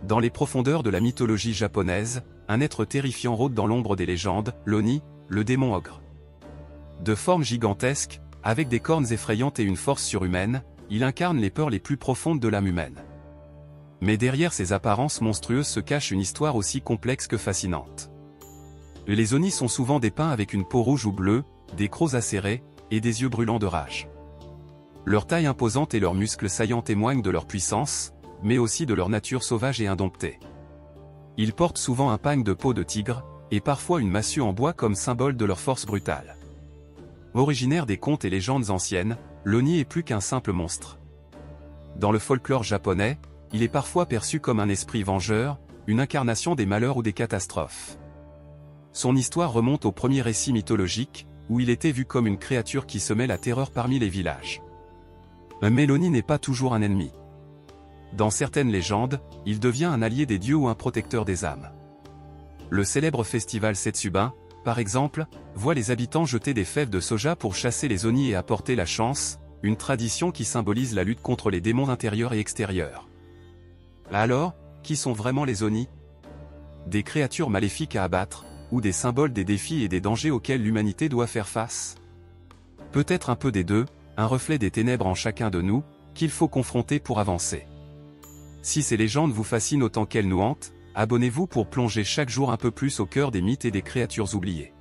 Dans les profondeurs de la mythologie japonaise, un être terrifiant rôde dans l'ombre des légendes, l'Oni, le démon ogre. De forme gigantesque, avec des cornes effrayantes et une force surhumaine, il incarne les peurs les plus profondes de l'âme humaine. Mais derrière ces apparences monstrueuses se cache une histoire aussi complexe que fascinante. Les Oni sont souvent dépeints avec une peau rouge ou bleue, des crocs acérés, et des yeux brûlants de rage. Leur taille imposante et leurs muscles saillants témoignent de leur puissance, mais aussi de leur nature sauvage et indomptée. Ils portent souvent un pagne de peau de tigre, et parfois une massue en bois comme symbole de leur force brutale. Originaire des contes et légendes anciennes, l'Oni est plus qu'un simple monstre. Dans le folklore japonais, il est parfois perçu comme un esprit vengeur, une incarnation des malheurs ou des catastrophes. Son histoire remonte au premier récit mythologique, où il était vu comme une créature qui semait la terreur parmi les villages. Mais l'Oni n'est pas toujours un ennemi. Dans certaines légendes, il devient un allié des dieux ou un protecteur des âmes. Le célèbre festival Setsubin, par exemple, voit les habitants jeter des fèves de soja pour chasser les Oni et apporter la chance, une tradition qui symbolise la lutte contre les démons intérieurs et extérieurs. Alors, qui sont vraiment les Oni? Des créatures maléfiques à abattre, ou des symboles des défis et des dangers auxquels l'humanité doit faire face? Peut-être un peu des deux, un reflet des ténèbres en chacun de nous, qu'il faut confronter pour avancer. Si ces légendes vous fascinent autant qu'elles nous hantent, abonnez-vous pour plonger chaque jour un peu plus au cœur des mythes et des créatures oubliées.